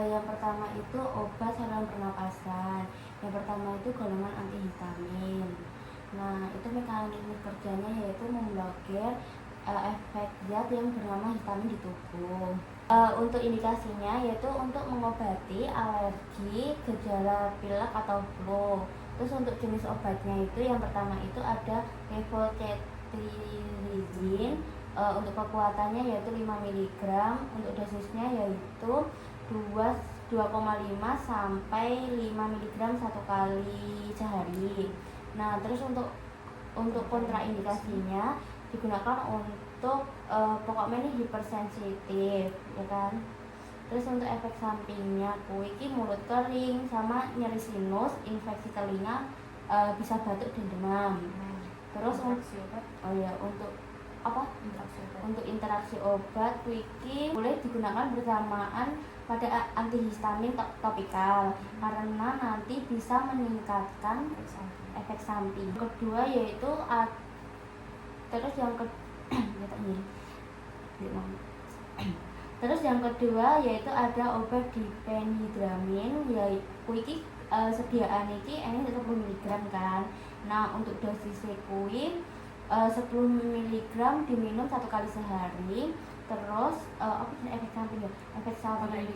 Yang pertama itu obat saluran pernapasan. Yang pertama itu golongan antihistamin. Nah, itu mekanisme kerjanya yaitu memblokir efek zat yang bernama histamin di tubuh. Untuk indikasinya yaitu untuk mengobati alergi, gejala pilek atau flu. Terus untuk jenis obatnya itu yang pertama itu ada levocetirizine. Untuk kekuatannya yaitu 5 mg, untuk dosisnya yaitu 2,5 sampai 5 mg satu kali sehari. Nah, terus untuk kontraindikasinya digunakan untuk pokoknya ini hipersensitif, ya kan. Terus untuk efek sampingnya kuiki mulut kering sama nyeri sinus, infeksi telinga, bisa batuk dan demam. Terus untuk apa? Untuk interaksi obat kuiki boleh digunakan bersamaan pada antihistamin topikal karena nanti bisa meningkatkan efek samping. Kedua yaitu terus yang kedua yaitu ada obat diphenhydramin, yaitu kuiki sediaan iki ini 10 mg kan. Nah, untuk dosis kuwi 10 mg diminum satu kali sehari. Terus efek samping ya? Efek samping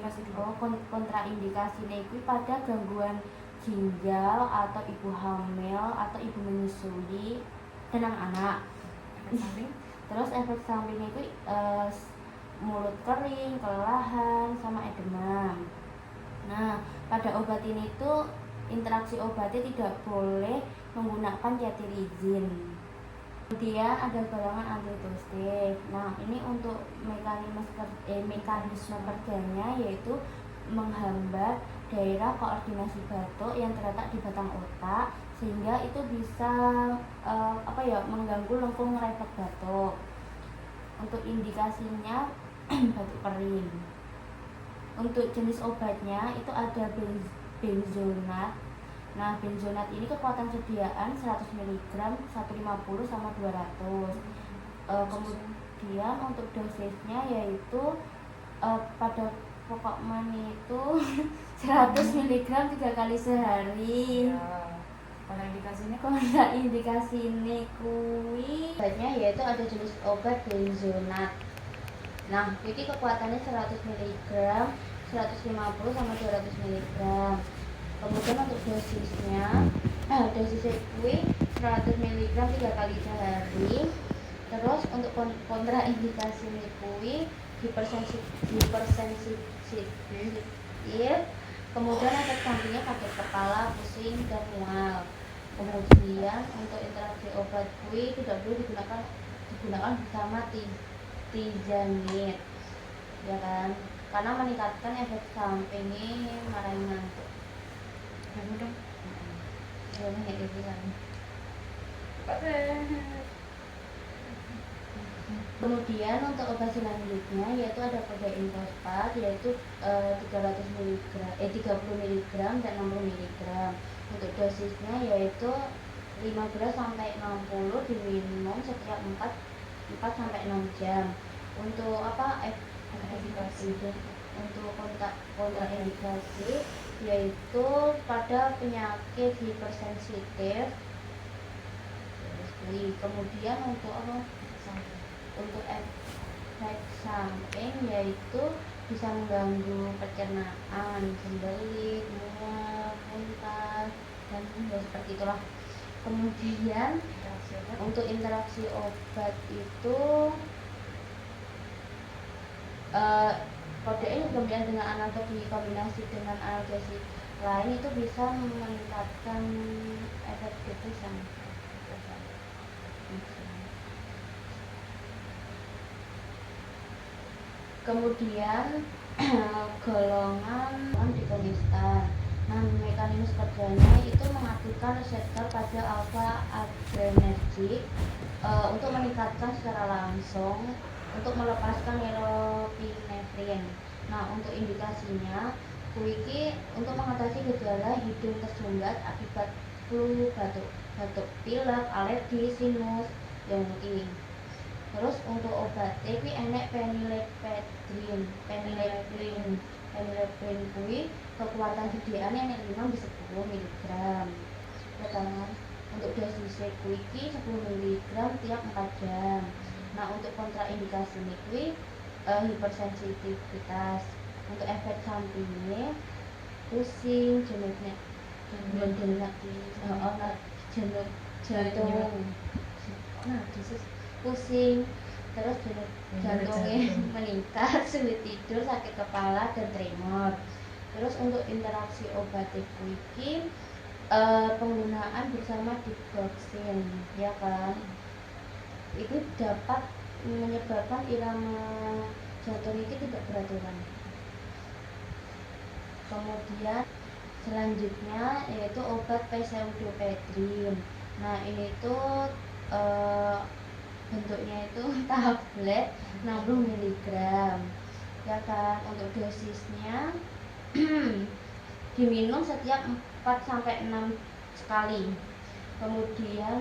kontraindikasinya itu pada gangguan ginjal atau ibu hamil atau ibu menyusui dan anak-anak. Terus efek sampingnya itu mulut kering, kelelahan, sama demam. Nah, pada obat ini tuh interaksi obatnya tidak boleh menggunakan cetirizine. Kemudian ada golongan antitussive. Nah, ini untuk mekanisme kerjanya yaitu menghambat daerah koordinasi batuk yang terletak di batang otak sehingga itu bisa mengganggu lengkung refleks batuk. Untuk indikasinya batuk kering. Untuk jenis obatnya itu ada benzonat. Nah, benzonat ini kekuatan sediaan 100 mg, 150 sama 200. Kemudian untuk dosisnya yaitu pada pokok mani itu 100 mg 3 kali sehari. Indikasi ini kuwi obatnya yaitu ada jenis obat benzonat. Nah, ini kekuatannya 100 mg, 150 sama 200 mg. Kemudian untuk dosisnya kuwi 100 mg 3 kali sehari. Terus untuk kontraindikasi ini kuwi hipersensitif. Kemudian efek sampingnya sakit kepala, pusing, dan mual. Kemudian untuk interaksi obat kuwi tidak boleh digunakan bersama tizanid, ya kan, karena meningkatkan efek sampingnya marahin ngantuk. Kemudian untuk obat selanjutnya yaitu ada kodein fosfat yaitu 30 mg dan 60 mg. Untuk dosisnya yaitu 15 sampai 60 diminum setiap 4 sampai 6 jam. Untuk untuk kontraindikasi yaitu pada penyakit hipersensitif. Kemudian untuk efek samping yaitu bisa mengganggu pencernaan, sembelit, mual, muntah, dan seperti itulah. Kemudian untuk interaksi obat itu kodein kemudian dengan analgesi dikombinasi dengan analgesi lain itu bisa meningkatkan efek depresan. Kemudian golongan dikonistan. Nah, mekanisme kerjanya itu mengaktifkan reseptor pada alpha adrenergic untuk meningkatkan secara langsung untuk melepaskan norepinefrin. Nah, untuk indikasinya kuiki untuk mengatasi gejala hidung tersumbat akibat flu, batuk pilek, alergi, sinus, yongki. Terus untuk obat kuwi enek phenylephrine Phenylephrine kuwi kekuatan gedean yang 5 di 10 mg. Pertama, untuk dosis kuwi iki 10 mg tiap 4 jam. Nah, untuk kontraindikasi ini kuwi hipersensitivitas. Untuk efek sampingnya pusing, jantung, pusing, terus jantungnya meningkat, sulit tidur, sakit kepala, dan tremor. Terus untuk interaksi obat iki penggunaan bersama digoxin, ya kan, itu dapat menyebabkan irama jantung itu tidak beraturan. Kemudian selanjutnya yaitu obat pseudoepedrin. Nah, ini tuh bentuknya itu tablet 60 mg, ya kan. Untuk dosisnya diminum setiap 4 sampai 6 sekali. Kemudian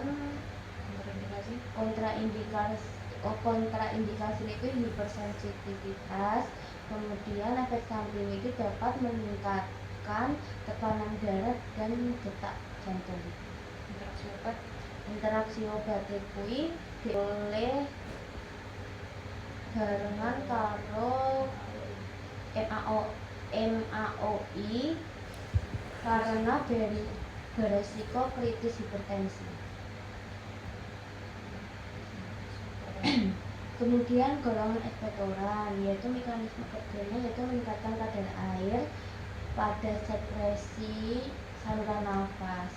kontraindikasi itu hipersensitivitas. Kemudian efek samping itu dapat meningkatkan tekanan darah dan detak jantung. Interaksi obat kuwi oleh barengan karo MAOI karena beresiko kritis hipertensi. Kemudian golongan ekspektoran, yaitu mekanisme kerjanya yaitu meningkatkan kadar air pada sekresi saluran nafas.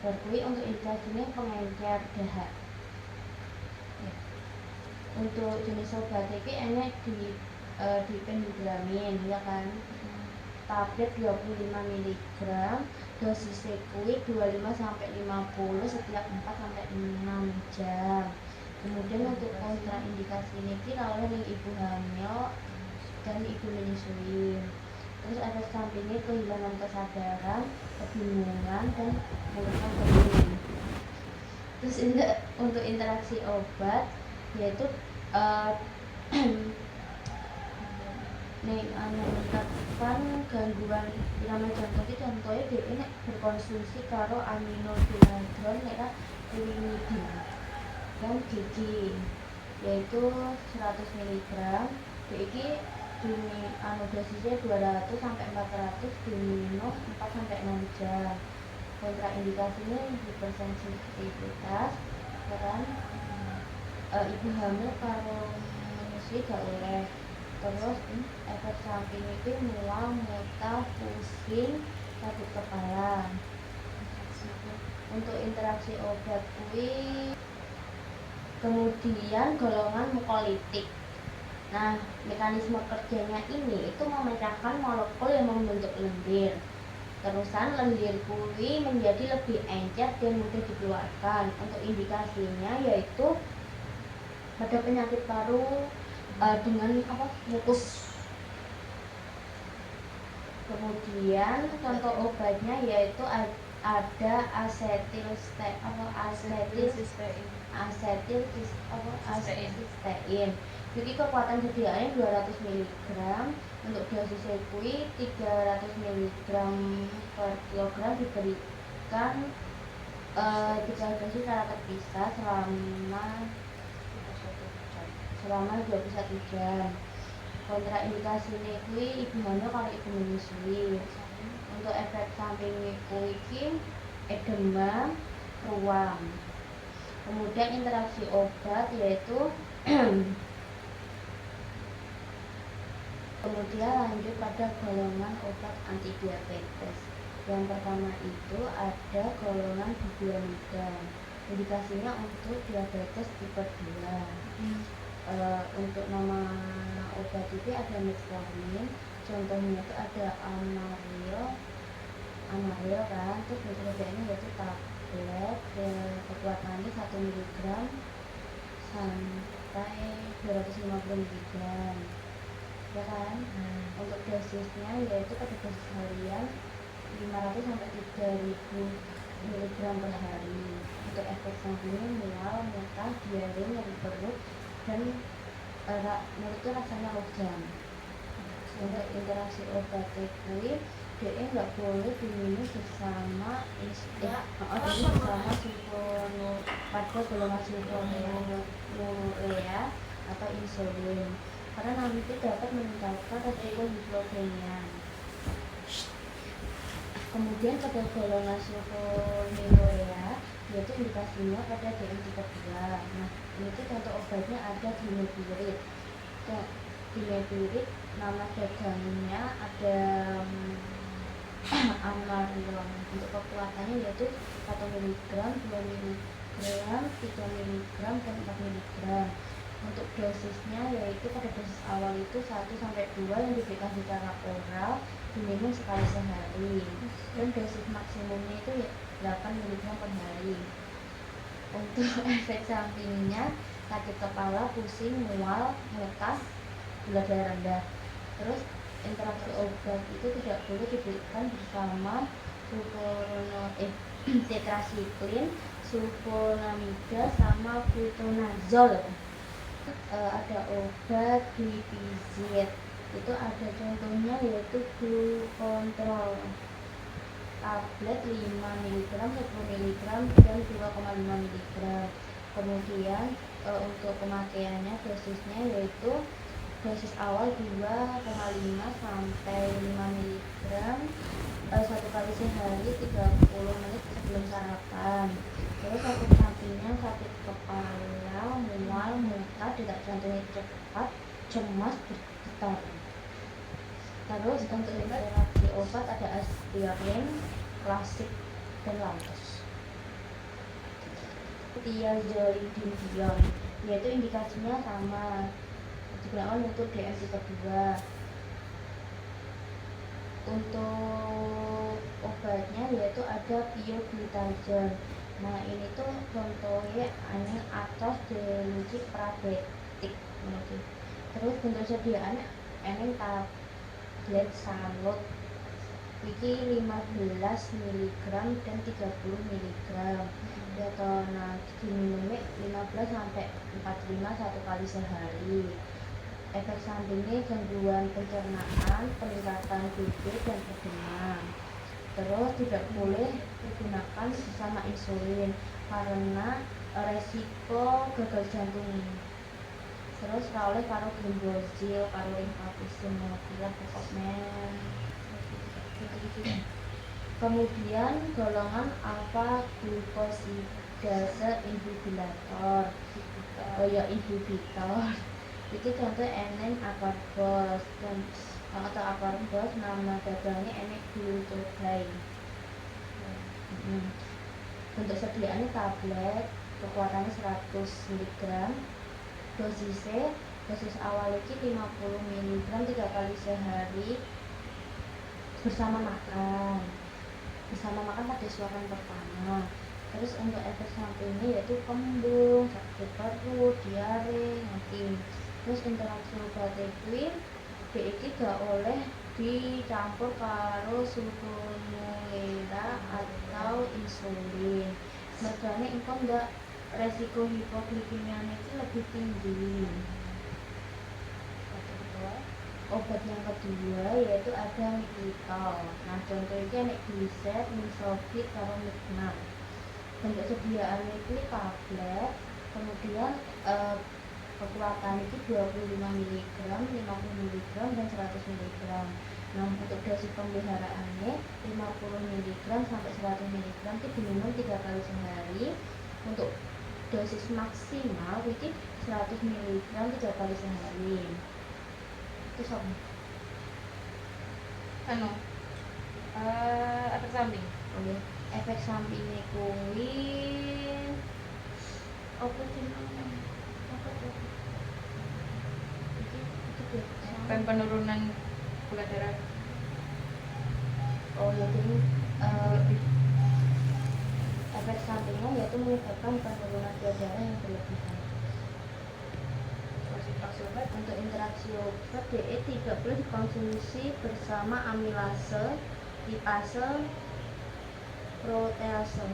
Berkui untuk indikasinya pengencer dahak. Untuk jenis obat ini enak di pendigramin, ya kan. Tablet 25 mg, dosis kuwi 25 sampai 50 setiap 4 sampai 6 jam. Kemudian untuk kontraindikasi ini oleh ibu hamil dan ibu menyusui. Terus efek sampingnya kehilangan kesadaran, kebingungan, dan mulutnya kering. Terus untuk interaksi obat yaitu meningkatkan gangguan irama jantung itu contohnya dia berkonsumsi karo aminophenadron merah quinolone dan gigi yaitu 100 mg. Iki dosisnya 200 sampai 400 diminum 4 sampai 6 jam. Kontraindikasinya hipersensitivitas, kan ibu hamil karo menyusui gak oleh. Terus efek samping itu mual, muntah, pusing, sakit kepala. Untuk interaksi obat kuwi kemudian golongan mukolitik. Nah, mekanisme kerjanya ini itu memecahkan molekul yang membentuk lendir. Terusan lendir kuwi menjadi lebih encer dan mudah dikeluarkan. Untuk indikasinya yaitu pada penyakit paru dengan mukus. Kemudian contoh obatnya yaitu ada asetilsistein. Jadi kekuatan sediaannya 200 mg. Untuk dosis kuwi 300 mg per kilogram diberikan 3 dosis secara terpisah selama 21 jam. Kontraindikasi ini kuwi ibu hamil kalau ibu menyusui. Untuk efek samping kuwi iki edema, ruam. Kemudian interaksi obat yaitu kemudian lanjut pada golongan obat antidiabetes. Yang pertama itu ada golongan biguanida. Indikasinya untuk diabetes tipe 2. Untuk nama obat itu ada metformin, contohnya itu ada Amaryl kan. Terus metodenya yaitu tablet, kekuatannya 1 mg sampai 250 mg, ya kan. Untuk dosisnya yaitu pada dosis harian 500 sampai 3000 mg per hari. Untuk efek sampingnya mual, muntah, diare, nyeri perut, dan mulut itu rasanya lojam. Untuk interaksi obat kuwi dia nggak boleh diminum bersama bersama pada golongan sulfonylurea atau insulin karena nanti dapat meningkatkan resiko hipoglifemia. Kemudian pada golongan sulfonylurea yaitu indikasinya pada DM32. Nah, ini tuh contoh obatnya ada dimepirid. Dimepirid nama dagangnya ada Amarion. Untuk kekuatannya yaitu 1 mg, 2 mg, 3 mg, dan 4 mg. Untuk dosisnya yaitu pada dosis awal itu 1-2 yang diberikan secara oral diminum sekali sehari, dan dosis maksimumnya itu 8 mg per hari. Untuk efek sampingnya sakit kepala, pusing, mual, muntah, gula darah rendah. Terus interaksi obat itu tidak boleh diberikan bersama tetrasiklin, sulfonamida, sama fluconazole. Ada obat glipizid, itu ada contohnya yaitu glucontrol tablet 5 mg, 10 mg, dan 2,5 mg. Kemudian untuk pemakaiannya dosisnya yaitu dosis awal 2,5 sampai 5 mg 1 kali sehari 30 menit sebelum sarapan. Terus sakit sampingnya sakit kepala, mual, muntah, detak jantungnya cepat, cemas, bergetar. Terus untuk interaksi obat ada aspirin, klasik, dan lantus. Thiazolidinium yaitu indikasinya sama digunakan untuk DM32. Untuk obatnya yaitu ada pioglitazone. Nah ini tuh contohnya aneh atos deluci prabetik. Terus bentuk sediaannya eneng tablet salut iki 15 mg dan 30 mg. Nah diminumnya 15 sampai 45 1 kali sehari. Efek sampingnya gangguan pencernaan, peningkatan bibir, dan edema. Terus tidak boleh digunakan bersama insulin karena resiko gagal jantung. Terus oleh karo glimbozil, karo rifampicin, monopiravir, pokoknya. Kemudian golongan alfa glukosidase inhibitor, inhibitor. Itu contoh enen akarbos atau akarbos, nama dagangnya enek glutogay. Bentuk sediaannya tablet, kekuatannya 100 mg. Dosis awal ini 50 mg 3 kali sehari bersama makan pada suapan pertama. Terus untuk efek sampingnya yaitu kembung, sakit perut, diare, mati. Terus interaksi obat kuwi iki gak oleh dicampur karo sulfonylurea atau insulin. Mergane engko ndak resiko hipoglikemia itu lebih tinggi. Obat yang kedua yaitu ada migritol. Nah contohnya nek glised, misofit, karo mignat. Bentuk sediaannya itu tablet, kemudian kekuatan itu 25 mg, 50 mg, dan 100 mg. Nah untuk dosis pemeliharaannya 50 mg sampai 100 mg itu diminum 3 kali sehari. Untuk dosis maksimal itu 100 mg 3 kali sehari. Itu sama. Efek samping. Oke. Efek sampingnya kuwi apa sih namanya? Kan penurunan gula darah. Oh ya, jadi efek sampingnya yaitu menyebabkan penurunan gula darah yang berlebihan. Untuk interaksi obat DE tidak boleh dikonsumsi bersama amilase, lipase, protease.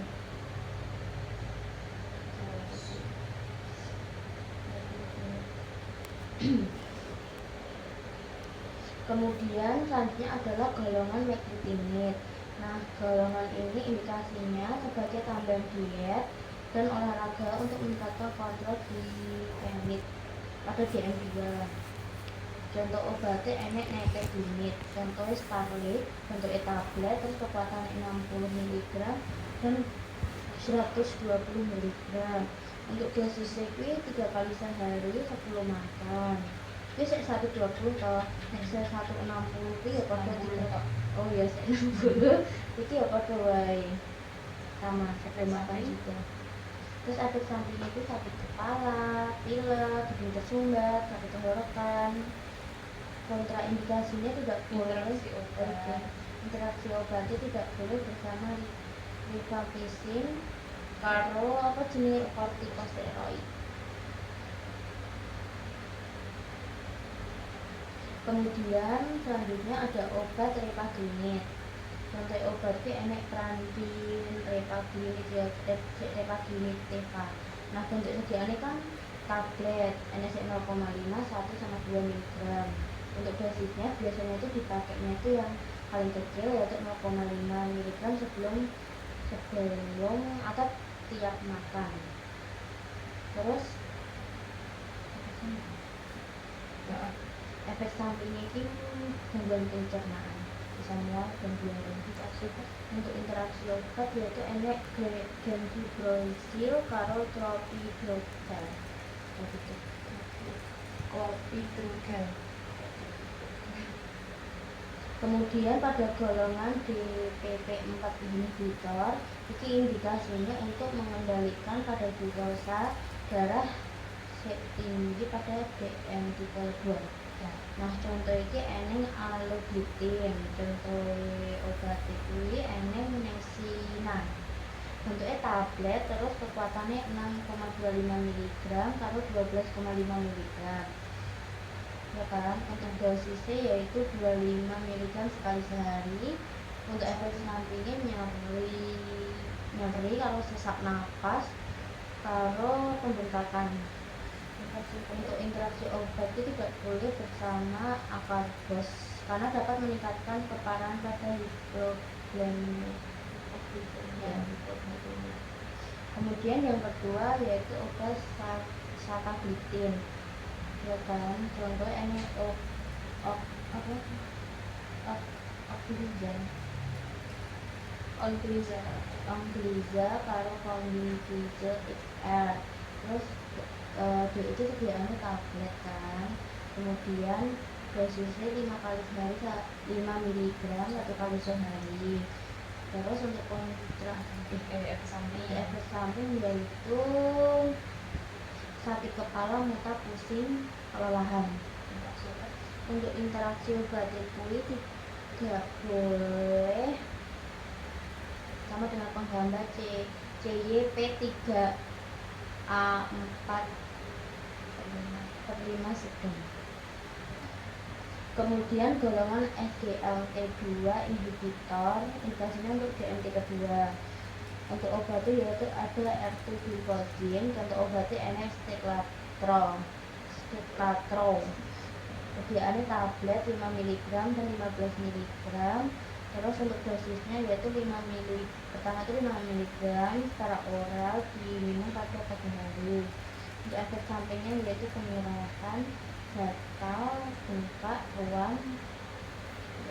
Kemudian selanjutnya adalah golongan mecritinid. Nah, golongan ini indikasinya sebagai tambahan diet dan olahraga untuk meningkatkan kontrol glisemik pada DM2. Contoh obatnya enek nekedimid, contohnya Starlit, bentuknya tablet, terus kekuatannya 60 mg dan 120 mg. Untuk dosisnya kuwi 3 kali sehari 10 makan. Kuwi sik 120 toh, nek sik 160 kuwi ya padha tidak. Oh ya sik 60. Iki ya padha wae. Sama 10 makan juga. Terus efek sampingnya itu sakit kepala, pilek, hidung tersumbat, sakit tenggorokan. Kontraindikasinya tidak boleh Interaksi obat. interaksi obatnya tidak boleh bersama rifampicin karo apa jenis kortikosteroid. Kemudian selanjutnya ada obat repaginid. Contoh obat itu enek Prandin, repaginid ya, repaginid teva. Nah bentuk sediaannya kan tablet, enek 0,5, 1 sama 2 mg. Untuk dosisnya biasanya itu dipakainya itu yang paling kecil yaitu 0,5 mg sebelum atau tiap makan. Terus efek sampingnya itu gangguan pencernaan, bisa mual dan diare. Untuk interaksi obat yaitu enek gemfibrozil karo clopidogrel. Clopidogrel. Kemudian pada golongan DPP4 inhibitor, ini indikasinya untuk mengendalikan kadar glukosa darah tinggi pada DM tipe 2. Nah, contoh ini eneng alogliptin, contoh obat ini eneng nesina. Bentuknya tablet, terus kekuatannya 6,25 mg karo 12,5 mg. Ya kan, untuk dosisnya yaitu 25 mg sekali sehari. Untuk efek sampingnya nyeri kalau sesak napas, karo pembengkakan. Untuk interaksi obat itu tidak boleh bersama akarbos karena dapat meningkatkan keparahan pada hipoglikemia. Kemudian yang kedua yaitu obat sataglitin. Ya kan, contoh ini Ongliza karo Congliza XR. Terus dia itu sediaannya tablet kan. Kemudian dosisnya 5 kali sehari 5 mg 1 kali sehari. Terus untuk Efek samping yaitu sakit kepala, muntah, pusing, kelelahan. Untuk interaksi obat itu tidak boleh sama dengan penggambar CYP3A4/5 sedang. Kemudian golongan SGLT2 inhibitor, indikasinya untuk DMT kedua. Untuk obatnya yaitu ada R2-glucosin, contoh obatnya NS Steklatro. Sediaannya tablet 5 mg dan 15 mg. Terus untuk dosisnya yaitu 5 mg, pertama itu 5 mg secara oral diminum pada pagi hari. Untuk efek sampingnya yaitu penyerapan, gatal, bengkak, ruam,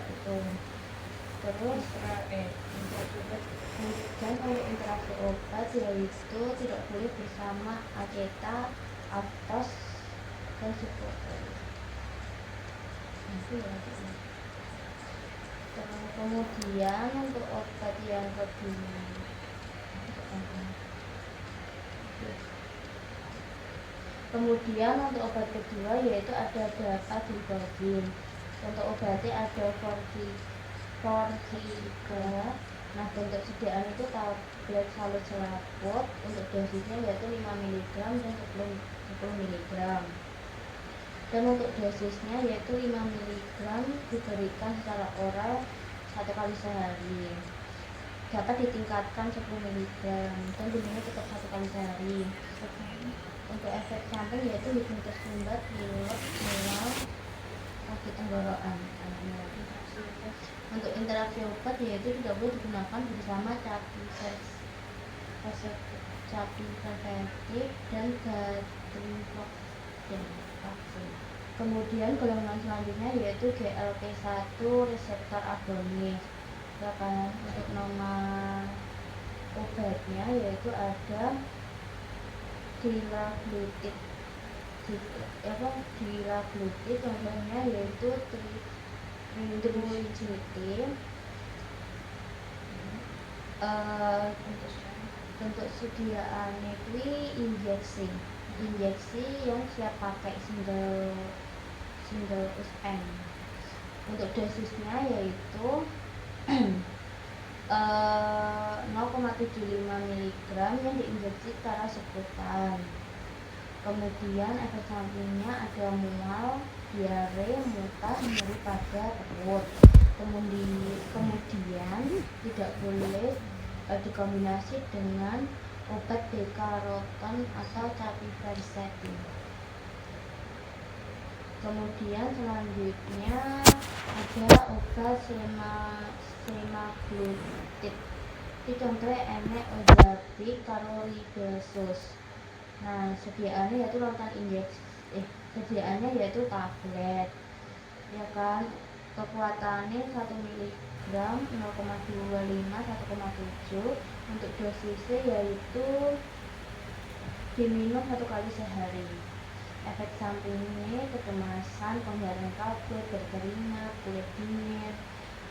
itu. Terus dan untuk interaksi obat yaitu tidak boleh bersama aceta, aftos, dan suboxol. Kemudian untuk obat yang kedua, yaitu ada dapagliflozin. Untuk obatnya ada Forxiga. Nah, bentuk sediaan itu tablet salut selaput. Untuk dosisnya yaitu 5 mg dan 10 mg. Dan untuk dosisnya yaitu 5 mg diberikan secara oral 1 kali sehari. Dapat ditingkatkan 10 mg dan diminum tetap 1 kali sehari. Untuk efek samping yaitu hidung tersumbat, pilek, mual, sakit tenggorokan. Untuk interaksi obat yaitu tidak boleh digunakan bersama capivastatin dan gatriproxen vaksin. Kemudian golongan selanjutnya yaitu GLP-1 reseptor agonis. Ya kan, untuk nama obatnya yaitu ada diraglutid. Diraglutid contohnya yaitu trimetrin. Bentuk sediaannya itu injeksi yang siap pakai single USM. Untuk dosisnya yaitu 0,75 mg yang diinjeksi secara sebutan. Kemudian efek sampingnya ada mual, diare, muntah, nyeri pada perut. Kemudian tidak boleh dikombinasi dengan obat beta-karoten atau capivastatin. Kemudian selanjutnya ada obat semaglutid. Ini contohnya enek ozapi karo ribasos. Nah, sediaannya yaitu larutan injeksi. Sediaannya yaitu tablet. Ya kan? Kekuatannya 1 mg 0,25 1,7. Untuk dosisnya yaitu diminum 1 kali sehari. Efek sampingnya kecemasan, pembayaran kabut, berkeringat, kulit dingin.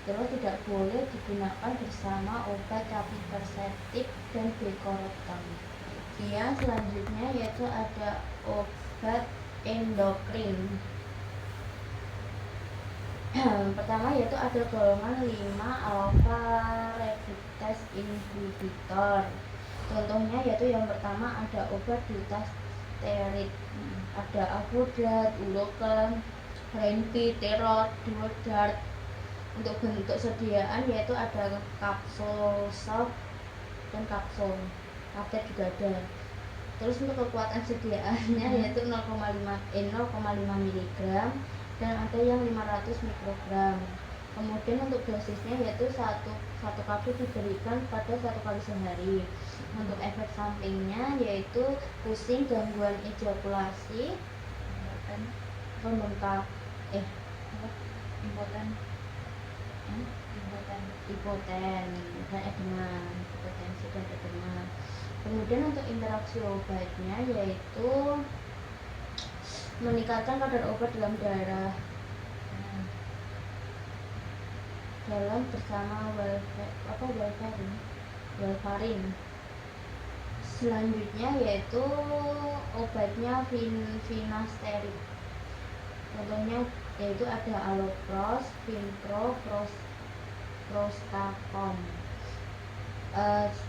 Terus tidak boleh digunakan bersama obat capivastatin dan beta-karoten. Yang selanjutnya yaitu ada obat endokrin. Pertama yaitu ada golongan 5 alpha reductase inhibitor. Contohnya yaitu yang pertama ada obat dutasterid, ada Avodart, Ulocan, Renvy, Terot, Duodart. Untuk bentuk sediaan yaitu ada kapsul soft dan kapsul tablet juga ada. Terus untuk kekuatan sediaannya yaitu 0,5 mg dan ada yang 500 mikrogram. Kemudian untuk dosisnya yaitu satu kapsul diberikan pada 1 kali sehari. Untuk efek sampingnya yaitu pusing, gangguan ejakulasi, impoten dan edema, hipotensi dan edema. Kemudian untuk interaksi obatnya yaitu meningkatkan kadar obat dalam darah bersama warfarin. Selanjutnya yaitu obatnya finasteride. Contohnya yaitu ada Alloprost, Vinpro, Prostacon.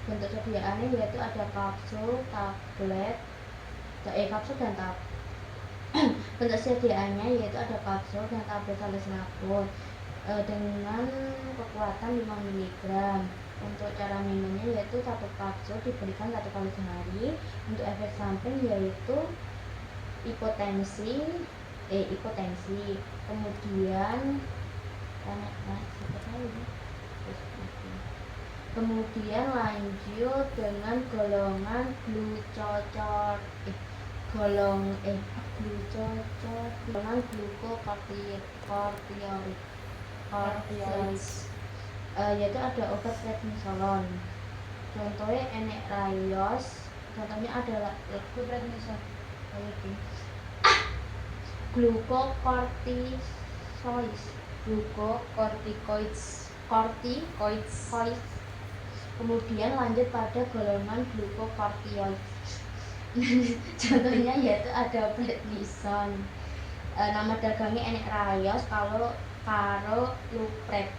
Bentuk sediaannya yaitu ada kapsul, tablet, kapsul dan tablet. Bentuk sediaannya yaitu ada kapsul dan tablet salesnabol dengan kekuatan 5 mg. Untuk cara minumnya yaitu 1 kapsul diberikan 1 kali sehari. Untuk efek samping yaitu hipotensi. Kemudian lanjut dengan golongan glukokortikosteroid. Yaitu ada obat prednisolon. Contohnya enek Rayos. Contohnya adalah prednisol. Glucocorticoids. Kemudian lanjut pada golongan glucocorticoids. Contohnya yaitu ada prednison. Nama dagangnya enek Rayos karo Lupret.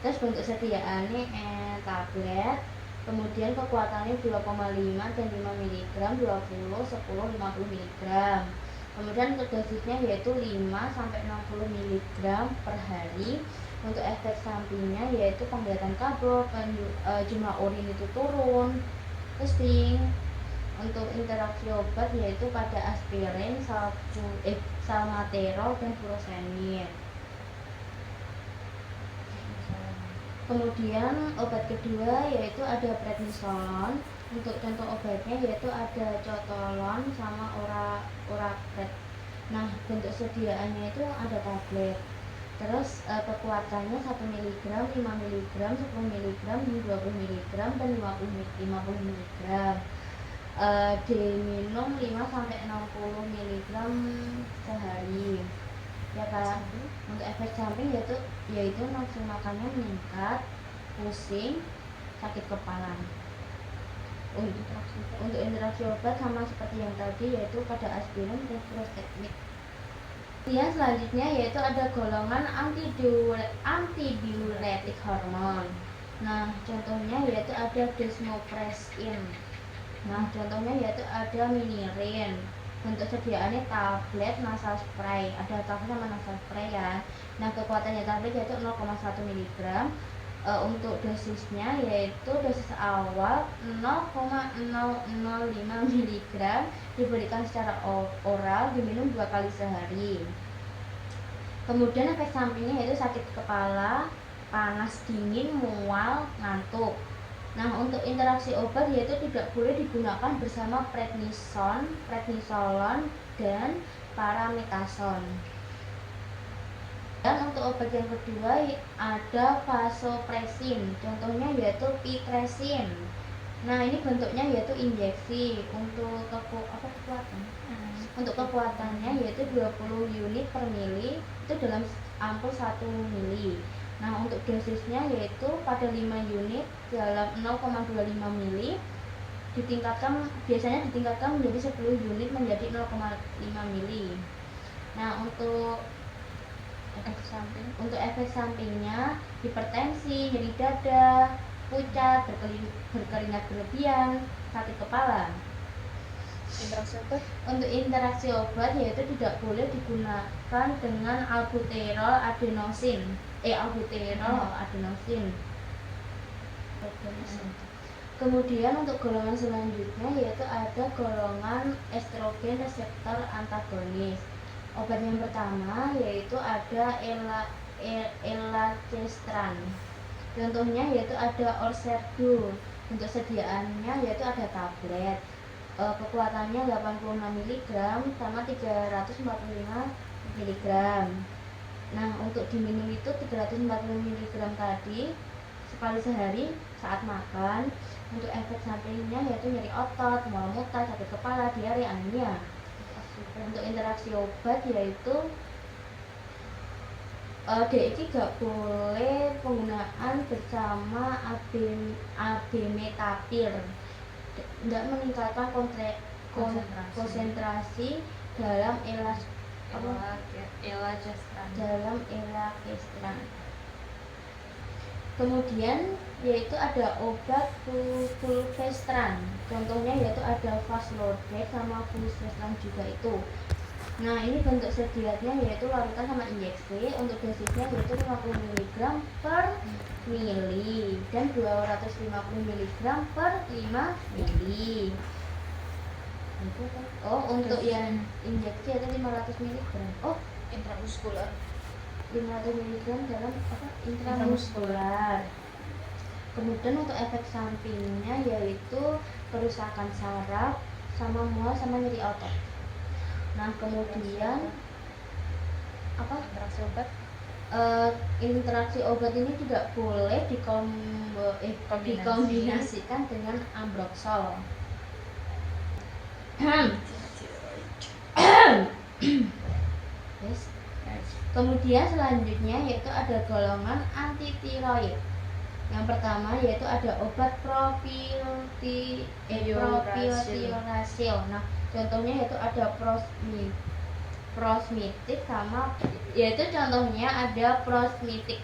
Terus bentuk sediaannya tablet. Kemudian kekuatannya 2,5 dan 5 mg, 20, 10, 50 mg. Kemudian untuk dosisnya yaitu 5 sampai 60 mg per hari. Untuk efek sampingnya yaitu penglihatan kabut, jumlah urin itu turun, pusing, Untuk interaksi obat yaitu pada aspirin, salmeterol dan furosemid. Kemudian obat kedua yaitu ada prednisolon. Untuk contoh obatnya yaitu ada cotolon sama orapred. Nah, bentuk sediaannya itu ada tablet. Terus kekuatannya 1 mg, 5 mg, 10 mg, 20 mg, dan 50 mg. Diminum 5 sampai 60 mg sehari. Ya kan? Untuk efek samping yaitu nafsu makannya meningkat, pusing, sakit kepala. Untuk interaksi obat sama seperti yang tadi yaitu pada aspirin dan furosemid. Kemudian selanjutnya yaitu ada golongan antidiuretik hormon. Nah, contohnya yaitu ada desmopressin. Nah, contohnya yaitu ada minirin. Bentuk sediaannya tablet, nasal spray. Ada tablet sama nasal spray ya. Nah, kekuatannya tablet yaitu 0,1 mg. Untuk dosisnya yaitu dosis awal 0,005 mg diberikan secara oral, diminum 2 kali sehari. Kemudian efek sampingnya yaitu sakit kepala, panas dingin, mual, ngantuk. Nah, untuk interaksi obat yaitu tidak boleh digunakan bersama prednisolon dan parametason. Dan untuk obat yang kedua ada vasopressin, contohnya yaitu pitresin. Nah, ini bentuknya yaitu injeksi. Untuk kekuatan? Untuk kekuatannya yaitu 20 unit per mili, itu dalam ampul 1 mili. Nah, untuk dosisnya yaitu pada 5 unit dalam 0,25 mili, biasanya ditingkatkan menjadi 10 unit menjadi 0,5 mili. Nah, untuk efek sampingnya hipertensi, nyeri dada, pucat, berkeringat berlebihan, sakit kepala. Untuk interaksi obat yaitu tidak boleh digunakan dengan albuterol adenosin. Kemudian untuk golongan selanjutnya yaitu ada golongan estrogen reseptor antagonis. Obat yang pertama yaitu ada elacestrant. Contohnya yaitu ada Orserdu. Untuk sediaannya yaitu ada tablet. Kekuatannya 86 mg sama 345 mg. Nah, untuk diminum itu 340 mg tadi sekali sehari saat makan. Untuk efek sampingnya yaitu nyeri otot, mual muntah, sakit kepala, diare, anemia. Untuk interaksi obat yaitu DI gak boleh penggunaan bersama abemetapir, tidak meningkatkan konsentrasi dalam elacestrant. Kemudian yaitu ada obat fulvestrant, contohnya yaitu ada Faslodex sama fulvestrant juga itu. Nah, ini bentuk sediaannya yaitu larutan sama injeksi. Untuk dosisnya yaitu 50 mg per mili dan 250 mg per 5 mili. Untuk yang injeksi itu 500 mg. Intramuskular. 500 mg dalam intramuskular. Kemudian untuk efek sampingnya yaitu kerusakan saraf sama mual sama nyeri otot. Nah, kemudian interaksi obat ini tidak boleh dikombinasikan dengan ambroxol. Yes. Kemudian selanjutnya yaitu ada golongan antitiroid. Yang pertama yaitu ada obat propiltiuracil. Nah, contohnya yaitu ada prosmitik sama yaitu contohnya ada prosmitik.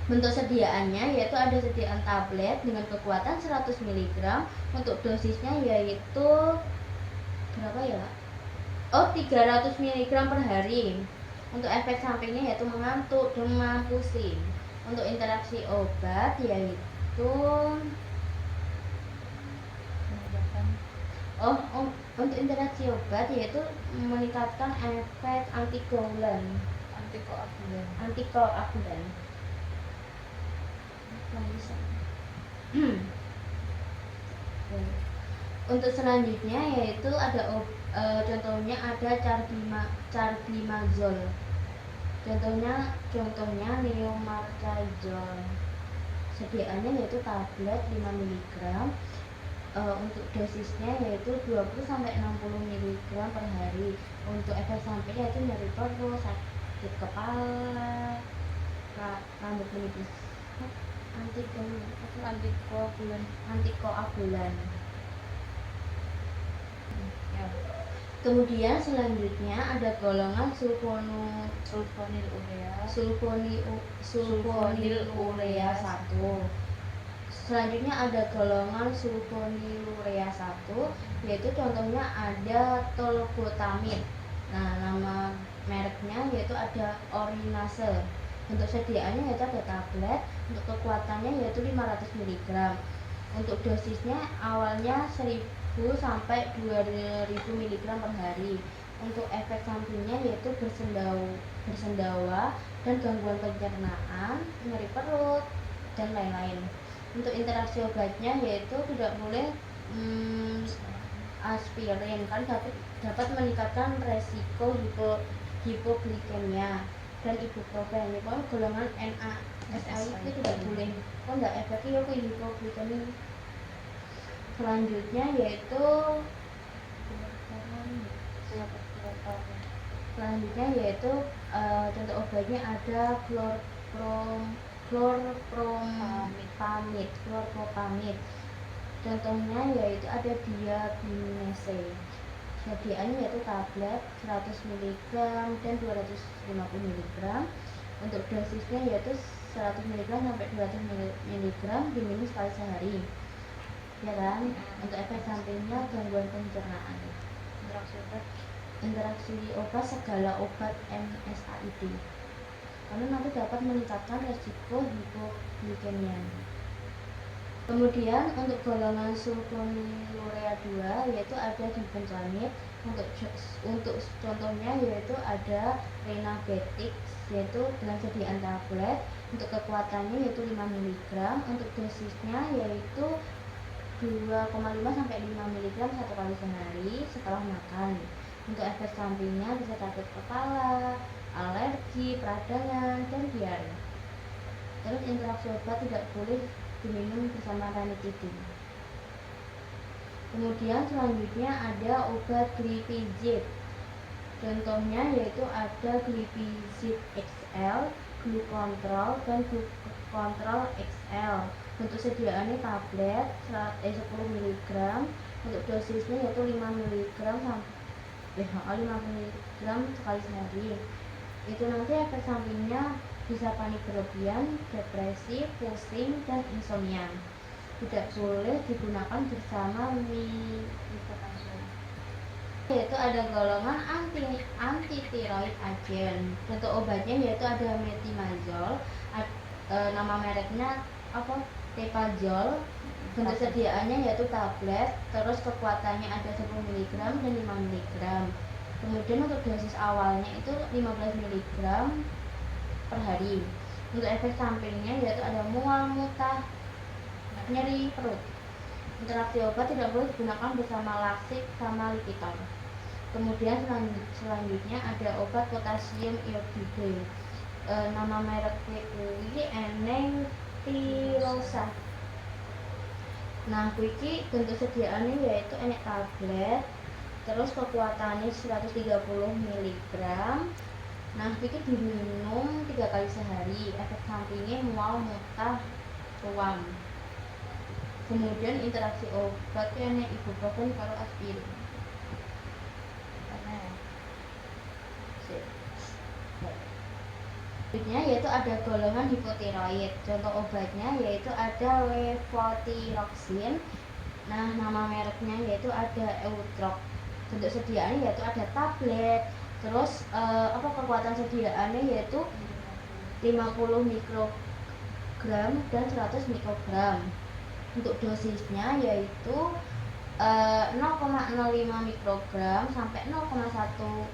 Bentuk sediaannya yaitu ada sediaan tablet dengan kekuatan 100 mg. Untuk dosisnya yaitu berapa ya? 300 mg per hari. Untuk efek sampingnya yaitu mengantuk, demam, pusing. Untuk interaksi obat yaitu Untuk interaksi obat yaitu meningkatkan efek antikoagulan. Antikoagulan. Untuk selanjutnya yaitu ada contohnya ada carbimazole. Contohnya neomarcazole. Sediaannya yaitu tablet 5 mg. Untuk dosisnya yaitu 20 sampai 60 mg per hari. Untuk efek sampingnya yaitu nyeri perut, sakit kepala, rambut menipis. Antikoagulan. Ya. Kemudian selanjutnya ada golongan sulfonilurea 1. Selanjutnya ada golongan sulfonilurea 1, yaitu contohnya ada tolbutamide. Nah, nama mereknya yaitu ada Orinase. Untuk sediaannya yaitu ada tablet, untuk kekuatannya yaitu 500 mg. Untuk dosisnya awalnya 1000 sampai 2000 mg per hari. Untuk efek sampingnya yaitu bersendawa dan gangguan pencernaan, nyeri perut, dan lain-lain. Untuk interaksi obatnya yaitu tidak boleh aspirin, kan dapat meningkatkan resiko hipoglikemia, dan ibuprofen. Pokoknya golongan NaSI itu tidak boleh. Kok enggak efeknya ke hipoglikemia. Selanjutnya yaitu contoh obatnya ada chlorpropamide. Contohnya yaitu ada diabinese. Sediaannya yaitu tablet 100 mg dan 250 mg. Untuk dosisnya yaitu 100 mg sampai 200 mg diminum sekali sehari. Ya kan? Untuk efek sampingnya gangguan pencernaan. Interaksi obat segala obat NSAID, karena nanti dapat meningkatkan resiko hipoglikemia. Kemudian untuk golongan sulfonilurea 2 yaitu ada difentanil. Untuk contohnya yaitu ada Renabetic, yaitu dalam sediaan tablet. Untuk kekuatannya yaitu 5 mg. Untuk dosisnya yaitu 2,5 sampai 5 mg satu kali sehari setelah makan. Untuk efek sampingnya bisa sakit kepala, alergi, peradangan, dan diare. Terus interaksi obat tidak boleh diminum bersama ranitidin. Kemudian selanjutnya ada obat glipizid. Contohnya yaitu ada glipizid XL, Glucontrol, dan Glucontrol XL. Untuk sediaannya tablet 10 mg. Untuk dosisnya yaitu 5 mg sekali sehari. Itu nanti efek sampingnya bisa panik berlebihan, depresi, pusing, dan insomnia. Tidak boleh digunakan bersama yaitu ada golongan anti-tiroid agent. Contoh obatnya yaitu ada metimazole, nama mereknya Tepazole. Bentuk sediaannya yaitu tablet, terus kekuatannya ada 10 mg dan 5 mg. Kemudian untuk dosis awalnya itu 15 mg per hari. Untuk efek sampingnya yaitu ada mual, muntah, nyeri perut. Interaksi obat tidak boleh digunakan bersama laksik sama Lipitor. Kemudian selanjutnya ada obat potasium iodide. Nama merek ini Eneng Tirosa. Nah, kuiki bentuk sediaannya yaitu enek tablet, terus kekuatannya 130 mg. Nah, kuiki diminum 3 kali sehari. Efek sampingnya mual, muntah, ruam. Kemudian interaksi obat enek ibuprofen karo aspirin. Selanjutnya yaitu ada golongan hipotiroid. Contoh obatnya yaitu ada levothyroxine. Nah, nama mereknya yaitu ada Eutrox. Bentuk sediaannya yaitu ada tablet. Terus kekuatan sediaannya yaitu 50 mikrogram dan 100 mikrogram. Untuk dosisnya yaitu 0,05 mikrogram sampai 0,1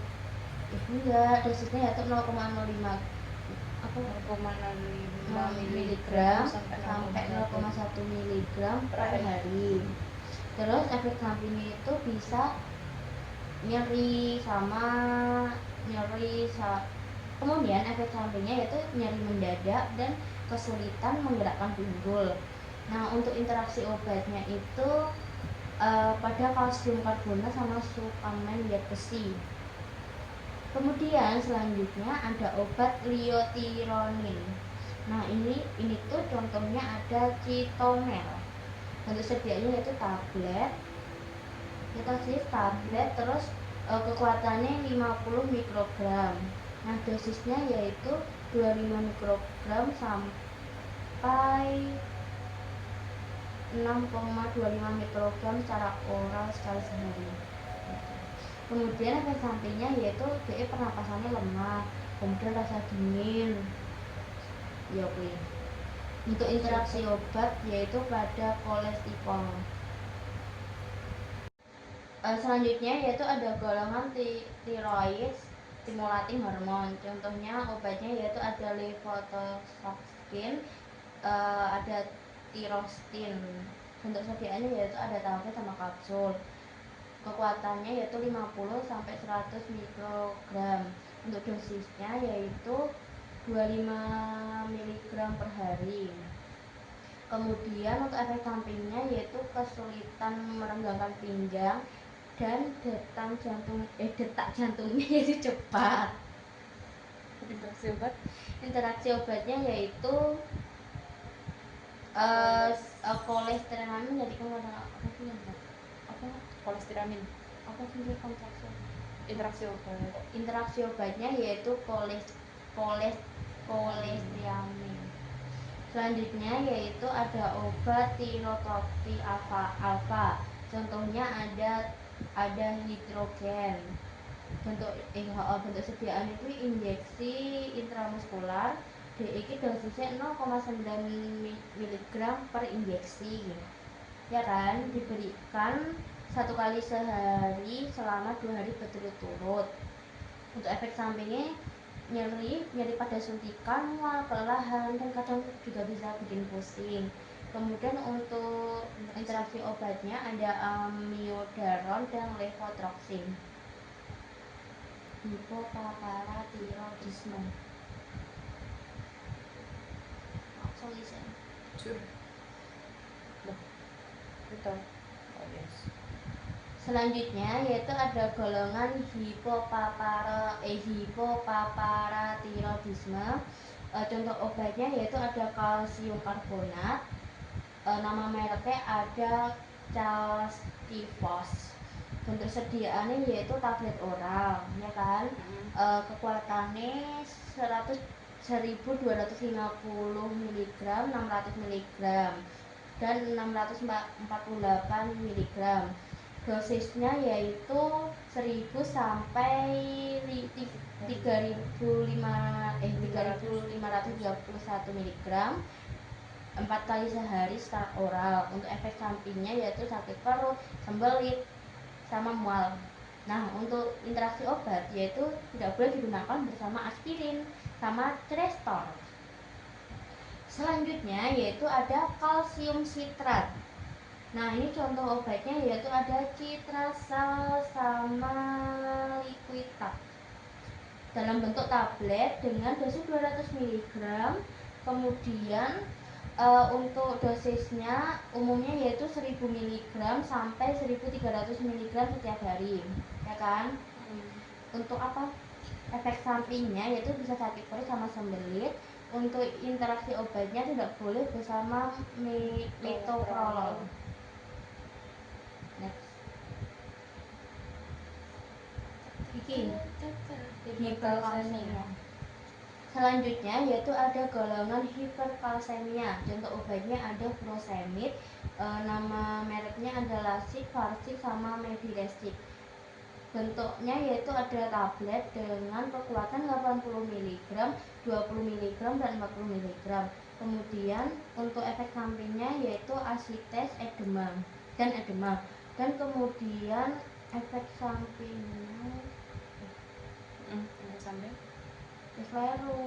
enggak, dosisnya yaitu 0,05 apa 0,05 miligram sampai sampai 0,1 0,1 miligram per per hari. Terus efek sampingnya itu bisa nyeri kemudian efek sampingnya yaitu nyeri mendadak dan kesulitan menggerakkan pinggul. Nah, untuk interaksi obatnya itu pada kalsium karbonat sama suplemen zat besi. Kemudian selanjutnya ada obat liotironin. Nah, ini tuh contohnya ada Citomel. Untuk sedianya yaitu tablet. Kita sih tablet terus kekuatannya 50 mikrogram. Nah, dosisnya yaitu 25 mikrogram sampai 6,25 mikrogram secara oral sekali sehari. Kemudian efek sampingnya yaitu DE pernapasannya lemah, kemudian rasa dingin. Ya, oke. Untuk interaksi obat yaitu pada kolesterol. Selanjutnya yaitu ada golongan tiroid stimulating hormon. Contohnya obatnya yaitu ada levothyroxine, ada tirostin. Bentuk sediaannya yaitu ada tablet sama kapsul. Kekuatannya yaitu 50 sampai 100 mikrogram. Untuk dosisnya yaitu 25 mg per hari. Kemudian untuk efek sampingnya yaitu kesulitan merenggangkan pinggang dan detak jantungnya yaitu cepat. Interaksi obatnya yaitu kolesterol menjadi kolestiramin. apa sih kontraksi? Interaksi obatnya yaitu kolestiramin. Selanjutnya yaitu ada obat tirotopi alfa. Contohnya ada hidrogen. Bentuk sediaan itu injeksi intramuskular. DE dosisnya 0,9 mg per injeksi. Ya kan, diberikan 1 kali sehari selama 2 hari berturut-turut. Untuk efek sampingnya nyeri pada suntikan, mual, kelelahan, dan kadang juga bisa bikin pusing. Kemudian untuk interaksi obatnya ada amiodaron dan levothyroxine. Hipopaparatiroidisme. Selanjutnya yaitu ada golongan hipopaparatiroidisme. Contoh obatnya yaitu ada kalsium karbonat. Nama mereknya ada Calstifos. Bentuk sediaannya yaitu tablet oral, ya kan? Kekuatannya 1250 mg, 600 mg dan 648 mg. Dosisnya yaitu 1000 sampai 3531 mg 4 kali sehari secara oral. Untuk efek sampingnya yaitu sakit perut, sembelit, sama mual. Nah, untuk interaksi obat yaitu tidak boleh digunakan bersama aspirin sama crestor. Selanjutnya yaitu ada kalsium sitrat. Nah, ini contoh obatnya yaitu ada citrasal sama liquitat dalam bentuk tablet dengan dosis 200 mg. Kemudian untuk dosisnya umumnya yaitu 1000 mg sampai 1300 mg setiap hari, ya kan? Untuk apa? Efek sampingnya yaitu bisa sakit perut sama sembelit. Untuk interaksi obatnya tidak boleh bersama metoprolol. Next. Hiperkalsemia. Selanjutnya yaitu ada golongan hiperkalsemia. Contoh obatnya ada furosemid. Nama mereknya adalah Farxic sama Medilezid. Bentuknya yaitu ada tablet dengan kekuatan 80 mg, 20 mg dan 40 mg. Kemudian untuk efek sampingnya yaitu asites, edema. Dan kemudian efek sampingnya Efek samping Isleru.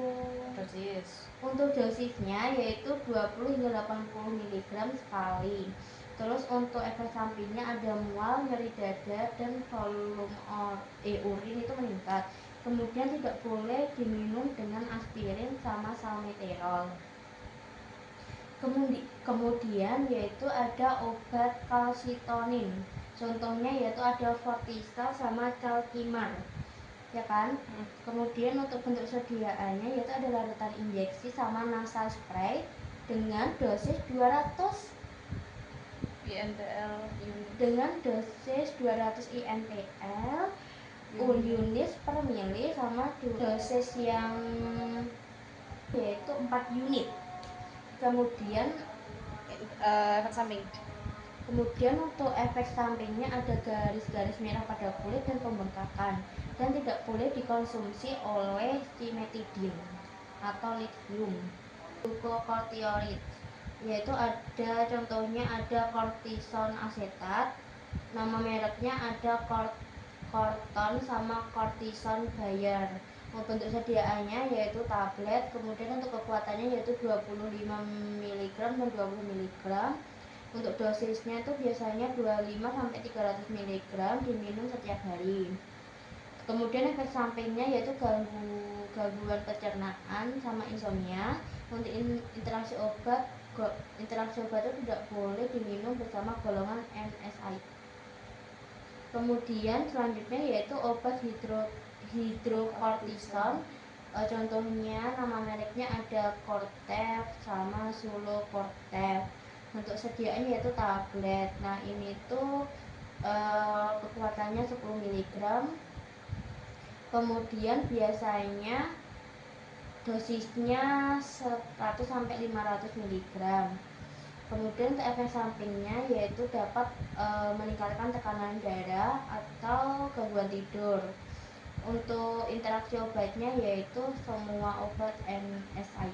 dosis. Untuk dosisnya yaitu 20 hingga 80 mg sekali. Terus untuk efek sampingnya ada mual, nyeri dada, dan volume urin itu meningkat. Kemudian tidak boleh diminum dengan aspirin sama salmeterol. Kemudian yaitu ada obat kalsitonin. Contohnya yaitu ada Fortistal sama Calcimar, ya kan? Kemudian untuk bentuk sediaannya yaitu ada larutan injeksi sama nasal spray dengan dosis 200 INTL unit. dengan dosis 200 INTL unit per mili sama dosis yang yaitu 4 unit. Efek samping Kemudian untuk efek sampingnya ada garis-garis merah pada kulit dan pembengkakan, dan tidak boleh dikonsumsi oleh cimetidine atau lithium. Glukokortikoid yaitu ada contohnya ada kortison asetat, nama mereknya ada Korton sama kortison Bayer. Bentuk sediaannya yaitu tablet, kemudian untuk kekuatannya yaitu 25 mg dan 20 mg. Untuk dosisnya itu biasanya 25 sampai 300 mg diminum setiap hari. Kemudian efek sampingnya yaitu gangguan pencernaan sama insomnia. Untuk interaksi obat itu tidak boleh diminum bersama golongan NSAID. Kemudian selanjutnya yaitu obat hidrokortison. Contohnya nama mereknya ada Cortef sama Sulocortef. Untuk sediaannya yaitu tablet. Nah ini tuh kekuatannya 10 mg. Kemudian biasanya dosisnya 100 sampai 500 mg. Kemudian untuk efek sampingnya yaitu dapat meningkatkan tekanan darah atau gangguan tidur. Untuk interaksi obatnya yaitu semua obat NSAID.